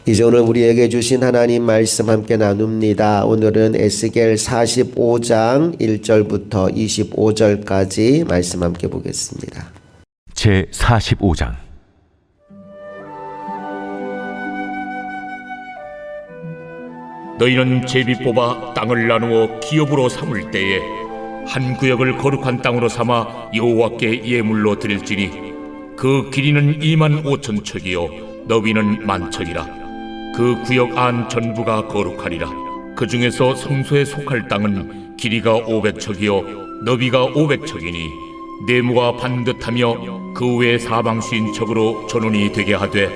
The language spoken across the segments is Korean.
이제 오늘 우리에게 주신 하나님 말씀 함께 나눕니다. 오늘은 에스겔 45장 1절부터 25절까지 말씀 함께 보겠습니다. 제 45장. 너희는 제비 뽑아 땅을 나누어 기업으로 삼을 때에 한 구역을 거룩한 땅으로 삼아 여호와께 예물로 드릴지니 그 길이는 25,000척이요 너비는 10,000척이라. 그 구역 안 전부가 거룩하리라. 그 중에서 성소에 속할 땅은 길이가 500척이요 너비가 500척이니 네모가 반듯하며 그 외에 사방수인척으로 전원이 되게 하되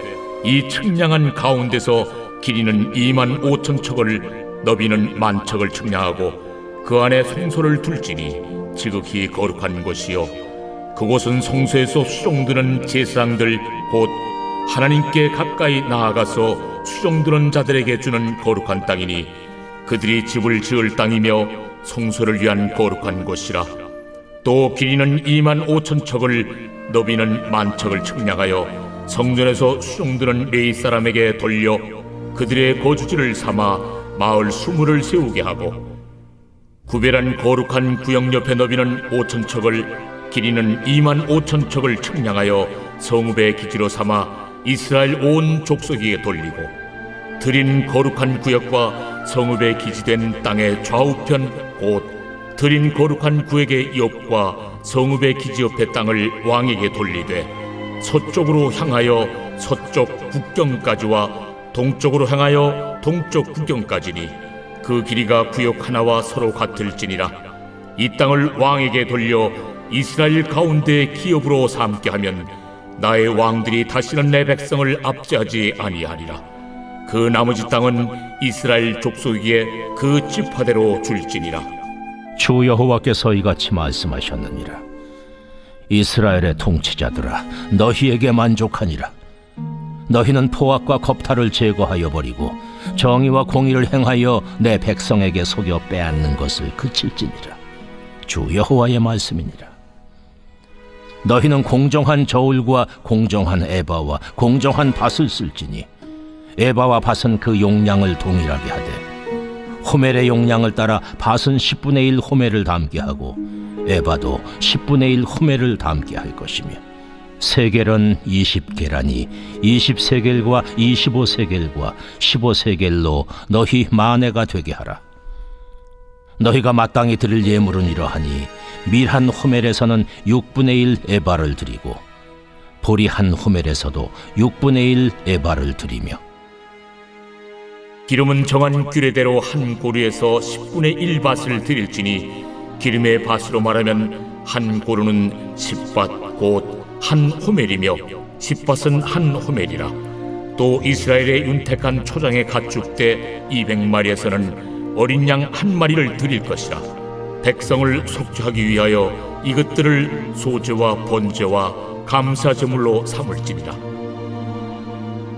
이 측량한 가운데서 길이는 25,000척을 너비는 10,000척을 측량하고 그 안에 성소를 둘지니 지극히 거룩한 곳이요 그곳은 성소에서 수종드는 제사장들 곧 하나님께 가까이 나아가서 수종드는 자들에게 주는 거룩한 땅이니 그들이 집을 지을 땅이며 성소를 위한 거룩한 곳이라. 또 길이는 25,000척을 너비는 10,000척을 측량하여 성전에서 수종드는 레위 사람에게 돌려 그들의 거주지를 삼아 마을 20을 세우게 하고 구별한 거룩한 구역 옆에 너비는 5,000척을 길이는 25,000척을 측량하여 성읍의 기지로 삼아 이스라엘 온 족속에게 돌리고 드린 거룩한 구역과 성읍에 기지된 땅의 좌우편 곧 드린 거룩한 구역의 옆과 성읍의 기지 옆의 땅을 왕에게 돌리되 서쪽으로 향하여 서쪽 국경까지와 동쪽으로 향하여 동쪽 국경까지니 그 길이가 구역 하나와 서로 같을지니라. 이 땅을 왕에게 돌려 이스라엘 가운데 기업으로 삼게 하면 나의 왕들이 다시는 내 백성을 압제하지 아니하리라. 그 나머지 땅은 이스라엘 족속에게 그 지파대로 줄지니라. 주 여호와께서 이같이 말씀하셨느니라. 이스라엘의 통치자들아, 너희에게 만족하니라. 너희는 포악과 겁탈을 제거하여 버리고 정의와 공의를 행하여 내 백성에게 속여 빼앗는 것을 그칠지니라. 주 여호와의 말씀이니라. 너희는 공정한 저울과 공정한 에바와 공정한 밭을 쓸지니 에바와 밭은 그 용량을 동일하게 하되 호멜의 용량을 따라 밭은 10분의 1 호멜을 담게 하고 에바도 10분의 1 호멜을 담게 할 것이며 세겔은 20계란이 20세겔과 25세겔과 15세겔로 너희 만회가 되게 하라. 너희가 마땅히 드릴 예물은 이러하니 밀 한 호멜에서는 6분의 1 에바를 드리고 보리 한 호멜에서도 6분의 1 에바를 드리며 기름은 정한 규례대로 한 고루에서 10분의 1밭을 드릴지니 기름의 밭으로 말하면 한 고루는 10밭 곧 한 호멜이며 10밭은 한 호멜이라. 또 이스라엘의 윤택한 초장의 가축대 200마리에서는 어린 양 한 마리를 드릴 것이라. 백성을 속죄하기 위하여 이것들을 소제와 번제와 감사제물로 삼을지니라.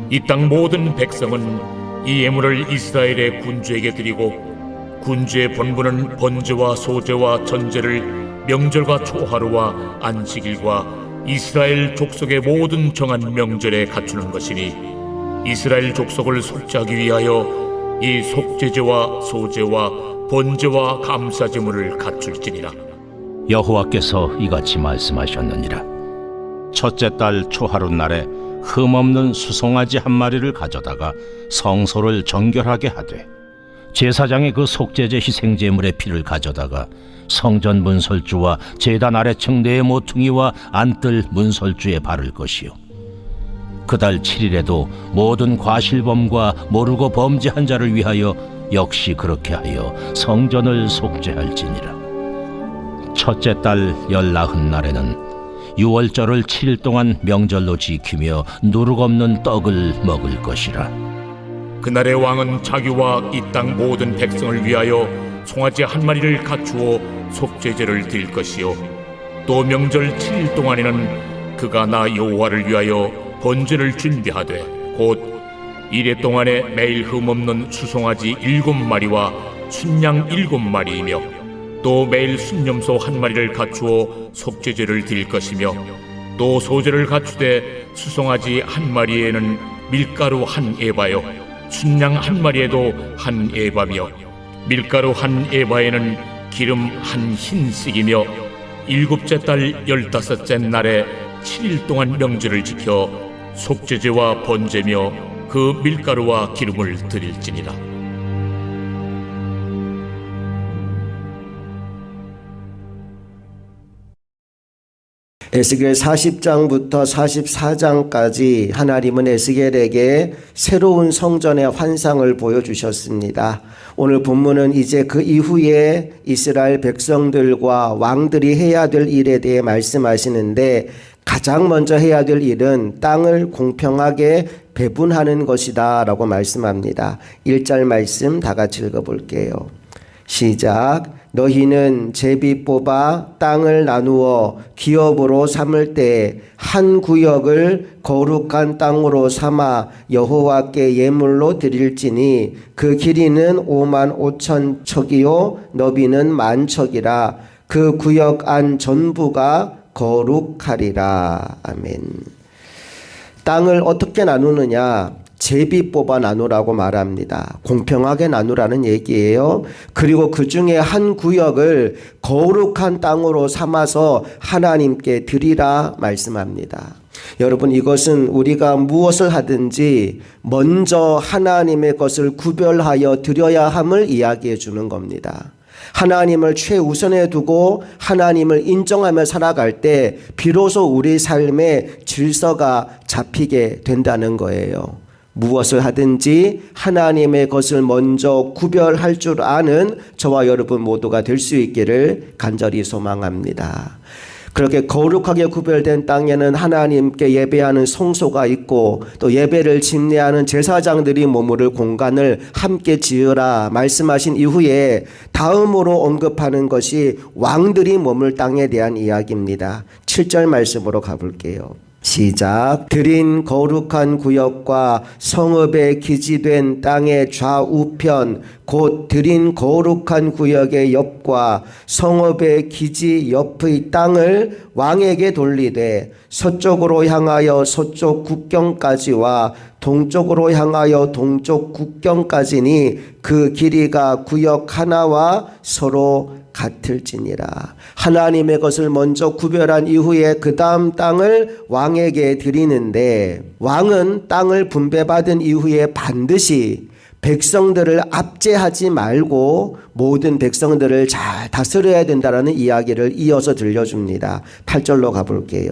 이 땅 모든 백성은 이 예물을 이스라엘의 군주에게 드리고 군주의 본분은 번제와 소제와 전제를 명절과 초하루와 안식일과 이스라엘 족속의 모든 정한 명절에 갖추는 것이니 이스라엘 족속을 속죄하기 위하여 이 속죄제와 소제와 번제와 감사제물을 갖출지니라. 여호와께서 이같이 말씀하셨느니라. 첫째 달 초하루 날에 흠없는 수송아지 한 마리를 가져다가 성소를 정결하게 하되 제사장의 그 속죄제 희생제물의 피를 가져다가 성전 문설주와 제단 아래층 네 모퉁이와 안뜰 문설주에 바를 것이요 그달 7일에도 모든 과실범과 모르고 범죄한 자를 위하여 역시 그렇게 하여 성전을 속죄할지니라. 첫째 달 19날에는 유월절을 7일 동안 명절로 지키며 누룩 없는 떡을 먹을 것이라. 그날의 왕은 자기와 이 땅 모든 백성을 위하여 송아지 한 마리를 갖추어 속죄제를 드릴 것이요 또 명절 7일 동안에는 그가 나 여호와를 위하여 번제를 준비하되 곧 이래 동안에 매일 흠없는 수송아지 7마리와 순양 7마리이며 또 매일 순염소 한 마리를 갖추어 속죄제를 드릴 것이며 또 소제를 갖추되 수송아지 한 마리에는 밀가루 한 에바요 순양 한 마리에도 한 에바며 밀가루 한 에바에는 기름 한 흰씩이며 7째 달 15째 날에 7일 동안 명절을 지켜 속죄제와 번제며 그 밀가루와 기름을 드릴지니라. 에스겔 40장부터 44장까지 하나님은 에스겔에게 새로운 성전의 환상을 보여주셨습니다. 오늘 본문은 이제 그 이후에 이스라엘 백성들과 왕들이 해야 될 일에 대해 말씀하시는데, 가장 먼저 해야 될 일은 땅을 공평하게 배분하는 것이다 라고 말씀합니다. 1절 말씀 다 같이 읽어볼게요. 시작. 너희는 제비 뽑아 땅을 나누어 기업으로 삼을 때 한 구역을 거룩한 땅으로 삼아 여호와께 예물로 드릴지니 그 길이는 5만 5천 척이요 너비는 1만 척이라. 그 구역 안 전부가 거룩하리라. 아멘. 땅을 어떻게 나누느냐? 제비 뽑아 나누라고 말합니다. 공평하게 나누라는 얘기예요. 그리고 그 중에 한 구역을 거룩한 땅으로 삼아서 하나님께 드리라 말씀합니다. 여러분, 이것은 우리가 무엇을 하든지 먼저 하나님의 것을 구별하여 드려야 함을 이야기해 주는 겁니다. 하나님을 최우선에 두고 하나님을 인정하며 살아갈 때 비로소 우리 삶의 질서가 잡히게 된다는 거예요. 무엇을 하든지 하나님의 것을 먼저 구별할 줄 아는 저와 여러분 모두가 될 수 있기를 간절히 소망합니다. 그렇게 거룩하게 구별된 땅에는 하나님께 예배하는 성소가 있고 또 예배를 집례하는 제사장들이 머무를 공간을 함께 지으라 말씀하신 이후에 다음으로 언급하는 것이 왕들이 머물 땅에 대한 이야기입니다. 7절 말씀으로 가볼게요. 시작. 드린 거룩한 구역과 성읍에 기지된 땅의 좌우편 곧 드린 거룩한 구역의 옆과 성읍의 기지 옆의 땅을 왕에게 돌리되 서쪽으로 향하여 서쪽 국경까지와 동쪽으로 향하여 동쪽 국경까지니 그 길이가 구역 하나와 서로 같을지니라. 하나님의 것을 먼저 구별한 이후에 그 다음 땅을 왕에게 드리는데, 왕은 땅을 분배받은 이후에 반드시 백성들을 압제하지 말고 모든 백성들을 잘 다스려야 된다는 이야기를 이어서 들려줍니다. 8절로 가볼게요.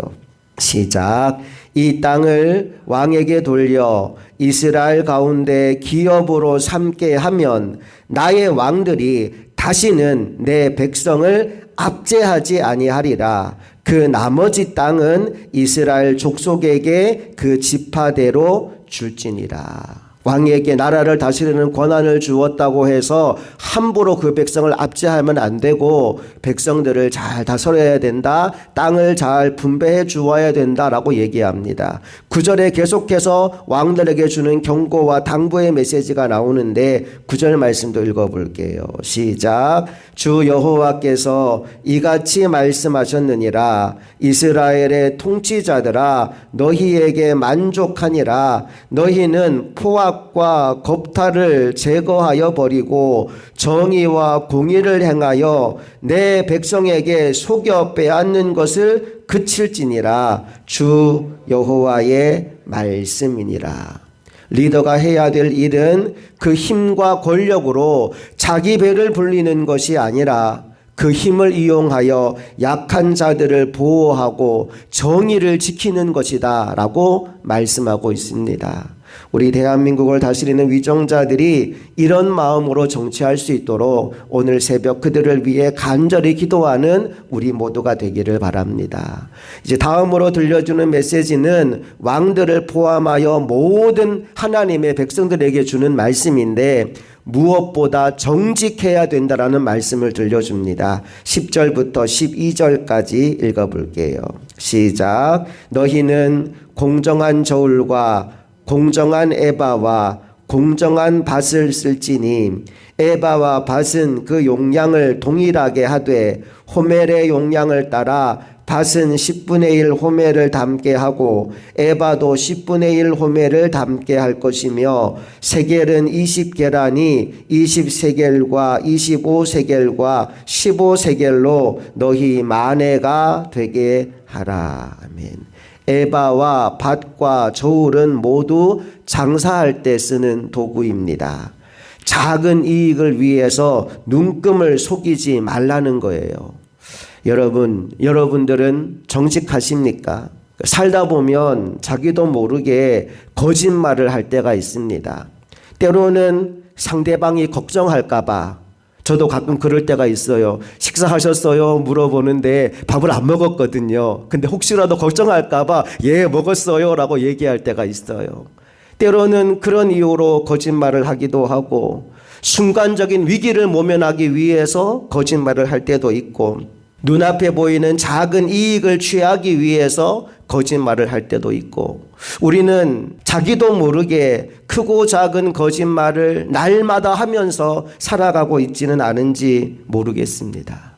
시작. 이 땅을 왕에게 돌려 이스라엘 가운데 기업으로 삼게 하면 나의 왕들이 다시는 내 백성을 압제하지 아니하리라. 그 나머지 땅은 이스라엘 족속에게 그 지파대로 줄지니라. 왕에게 나라를 다스리는 권한을 주었다고 해서 함부로 그 백성을 압제하면 안 되고 백성들을 잘 다스려야 된다. 땅을 잘 분배해 주어야 된다라고 얘기합니다. 9절에 계속해서 왕들에게 주는 경고와 당부의 메시지가 나오는데 9절 말씀도 읽어볼게요. 시작. 주 여호와께서 이같이 말씀하셨느니라. 이스라엘의 통치자들아 너희에게 만족하니라. 너희는 포악과 겁탈을 제거하여 버리고 정의와 공의를 행하여 내 백성에게 속여 빼앗는 것을 그칠지니라. 주 여호와의 말씀이니라. 리더가 해야 될 일은 그 힘과 권력으로 자기 배를 불리는 것이 아니라 그 힘을 이용하여 약한 자들을 보호하고 정의를 지키는 것이다 라고 말씀하고 있습니다. 우리 대한민국을 다스리는 위정자들이 이런 마음으로 정치할 수 있도록 오늘 새벽 그들을 위해 간절히 기도하는 우리 모두가 되기를 바랍니다. 이제 다음으로 들려주는 메시지는 왕들을 포함하여 모든 하나님의 백성들에게 주는 말씀인데 무엇보다 정직해야 된다라는 말씀을 들려줍니다. 10절부터 12절까지 읽어볼게요. 시작. 너희는 공정한 저울과 공정한 에바와 공정한 밭을 쓸지니 에바와 밭은 그 용량을 동일하게 하되 호멜의 용량을 따라 밭은 10분의 1 호멜을 담게 하고 에바도 10분의 1 호멜을 담게 할 것이며 세겔은 20계란이 20세겔과 25세겔과 15세겔로 너희 만회가 되게 하라. 아멘. 에바와 밭과 저울은 모두 장사할 때 쓰는 도구입니다. 작은 이익을 위해서 눈금을 속이지 말라는 거예요. 여러분들은 정직하십니까? 살다 보면 자기도 모르게 거짓말을 할 때가 있습니다. 때로는 상대방이 걱정할까봐 저도 가끔 그럴 때가 있어요. 식사하셨어요? 물어보는데 밥을 안 먹었거든요. 근데 혹시라도 걱정할까봐 예, 먹었어요 라고 얘기할 때가 있어요. 때로는 그런 이유로 거짓말을 하기도 하고 순간적인 위기를 모면하기 위해서 거짓말을 할 때도 있고 눈앞에 보이는 작은 이익을 취하기 위해서 거짓말을 할 때도 있고 우리는 자기도 모르게 크고 작은 거짓말을 날마다 하면서 살아가고 있지는 않은지 모르겠습니다.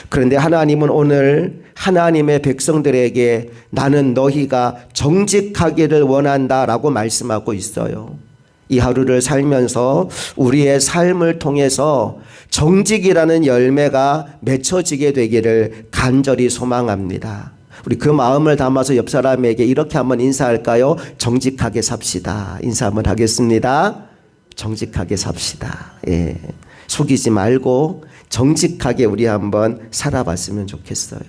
그런데 하나님은 오늘 하나님의 백성들에게 나는 너희가 정직하기를 원한다라고 말씀하고 있어요. 이 하루를 살면서 우리의 삶을 통해서 정직이라는 열매가 맺혀지게 되기를 간절히 소망합니다. 우리 그 마음을 담아서 옆 사람에게 이렇게 한번 인사할까요? 정직하게 삽시다. 인사 한번 하겠습니다. 정직하게 삽시다. 예. 속이지 말고 정직하게 우리 한번 살아봤으면 좋겠어요.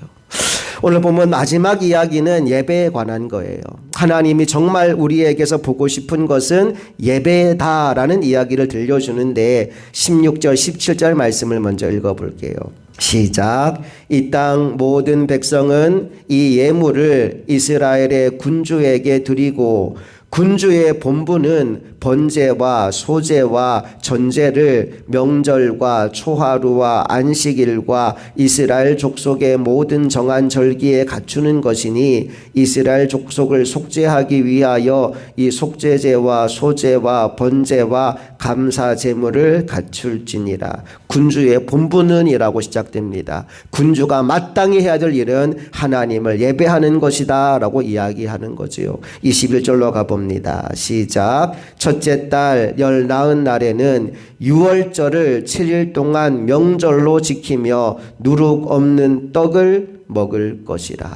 오늘 보면 마지막 이야기는 예배에 관한 거예요. 하나님이 정말 우리에게서 보고 싶은 것은 예배다라는 이야기를 들려주는데 16절 17절 말씀을 먼저 읽어볼게요. 시작. 이 땅 모든 백성은 이 예물을 이스라엘의 군주에게 드리고 군주의 본분은 번제와 소제와 전제를 명절과 초하루와 안식일과 이스라엘 족속의 모든 정한 절기에 갖추는 것이니 이스라엘 족속을 속죄하기 위하여 이 속죄제와 소제와 번제와 감사 제물을 갖출지니라. 군주의 본분은 이라고 시작됩니다. 군주가 마땅히 해야 될 일은 하나님을 예배하는 것이다 라고 이야기하는 거지요. 21절로 가봅니다. 시작. 첫째 달 열 나은 날에는 유월절을 7일 동안 명절로 지키며 누룩 없는 떡을 먹을 것이라.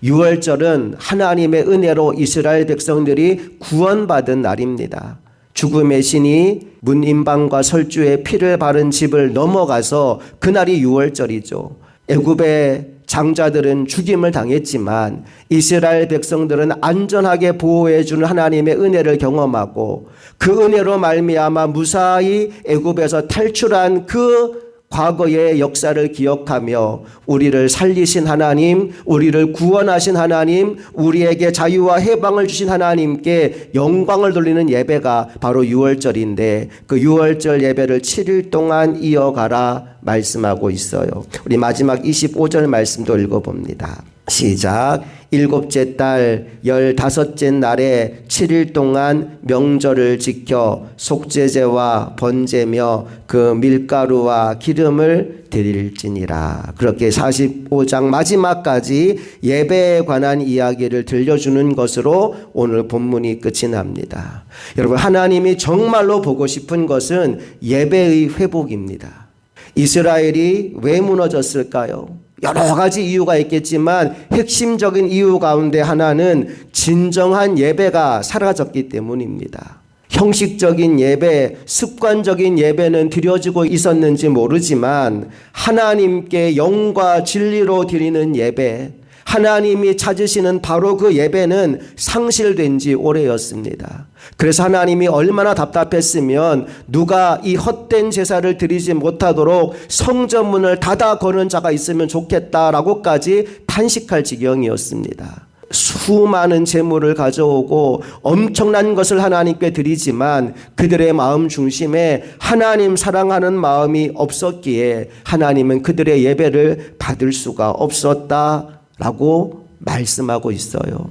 유월절은 하나님의 은혜로 이스라엘 백성들이 구원받은 날입니다. 죽음의 신이 문임방과 설주의 피를 바른 집을 넘어가서 그날이 유월절이죠. 애굽의 장자들은 죽임을 당했지만 이스라엘 백성들은 안전하게 보호해주는 하나님의 은혜를 경험하고 그 은혜로 말미암아 무사히 애굽에서 탈출한 그 과거의 역사를 기억하며 우리를 살리신 하나님, 우리를 구원하신 하나님, 우리에게 자유와 해방을 주신 하나님께 영광을 돌리는 예배가 바로 유월절인데 그 유월절 예배를 7일 동안 이어가라 말씀하고 있어요. 우리 마지막 25절 말씀도 읽어봅니다. 시작. 일곱째 달 15째 날에 7일 동안 명절을 지켜 속죄제와 번제며 그 밀가루와 기름을 드릴지니라. 그렇게 45장 마지막까지 예배에 관한 이야기를 들려주는 것으로 오늘 본문이 끝이 납니다. 여러분, 하나님이 정말로 보고 싶은 것은 예배의 회복입니다. 이스라엘이 왜 무너졌을까요? 여러 가지 이유가 있겠지만 핵심적인 이유 가운데 하나는 진정한 예배가 사라졌기 때문입니다. 형식적인 예배, 습관적인 예배는 드려지고 있었는지 모르지만 하나님께 영과 진리로 드리는 예배, 하나님이 찾으시는 바로 그 예배는 상실된 지 오래였습니다. 그래서 하나님이 얼마나 답답했으면 누가 이 헛된 제사를 드리지 못하도록 성전문을 닫아 거는 자가 있으면 좋겠다라고까지 탄식할 지경이었습니다. 수많은 재물을 가져오고 엄청난 것을 하나님께 드리지만 그들의 마음 중심에 하나님 사랑하는 마음이 없었기에 하나님은 그들의 예배를 받을 수가 없었다라고 말씀하고 있어요.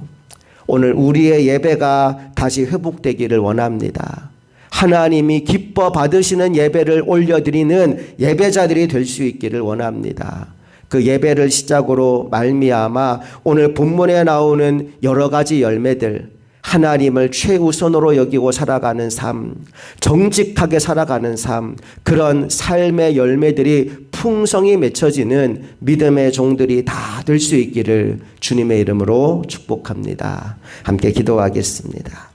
오늘 우리의 예배가 다시 회복되기를 원합니다. 하나님이 기뻐 받으시는 예배를 올려드리는 예배자들이 될 수 있기를 원합니다. 그 예배를 시작으로 말미암아 오늘 본문에 나오는 여러 가지 열매들, 하나님을 최우선으로 여기고 살아가는 삶, 정직하게 살아가는 삶, 그런 삶의 열매들이 풍성히 맺혀지는 믿음의 종들이 다 될 수 있기를 주님의 이름으로 축복합니다. 함께 기도하겠습니다.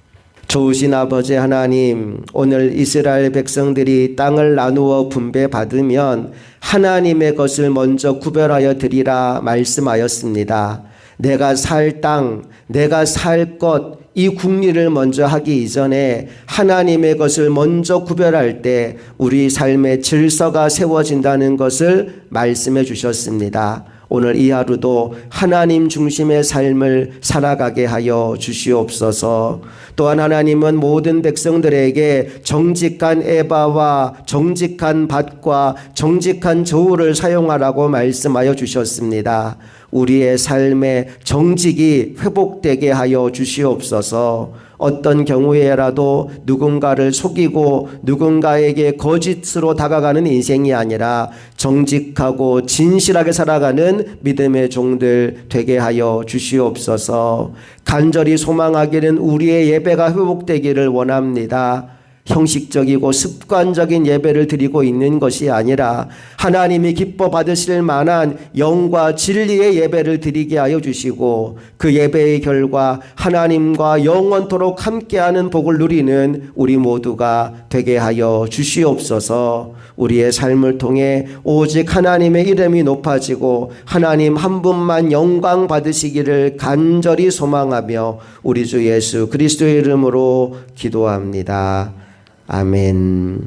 좋으신 아버지 하나님, 오늘 이스라엘 백성들이 땅을 나누어 분배받으면 하나님의 것을 먼저 구별하여 드리라 말씀하였습니다. 내가 살 땅, 내가 살 것, 이 국리를 먼저 하기 이전에 하나님의 것을 먼저 구별할 때 우리 삶의 질서가 세워진다는 것을 말씀해 주셨습니다. 오늘 이 하루도 하나님 중심의 삶을 살아가게 하여 주시옵소서. 또한 하나님은 모든 백성들에게 정직한 에바와 정직한 밭과 정직한 저울을 사용하라고 말씀하여 주셨습니다. 우리의 삶의 정직이 회복되게 하여 주시옵소서. 어떤 경우에라도 누군가를 속이고 누군가에게 거짓으로 다가가는 인생이 아니라 정직하고 진실하게 살아가는 믿음의 종들 되게 하여 주시옵소서. 간절히 소망하기는 우리의 예배가 회복되기를 원합니다. 형식적이고 습관적인 예배를 드리고 있는 것이 아니라 하나님이 기뻐 받으실 만한 영과 진리의 예배를 드리게 하여 주시고 그 예배의 결과 하나님과 영원토록 함께하는 복을 누리는 우리 모두가 되게 하여 주시옵소서. 우리의 삶을 통해 오직 하나님의 이름이 높아지고 하나님 한 분만 영광 받으시기를 간절히 소망하며 우리 주 예수 그리스도의 이름으로 기도합니다. 아멘.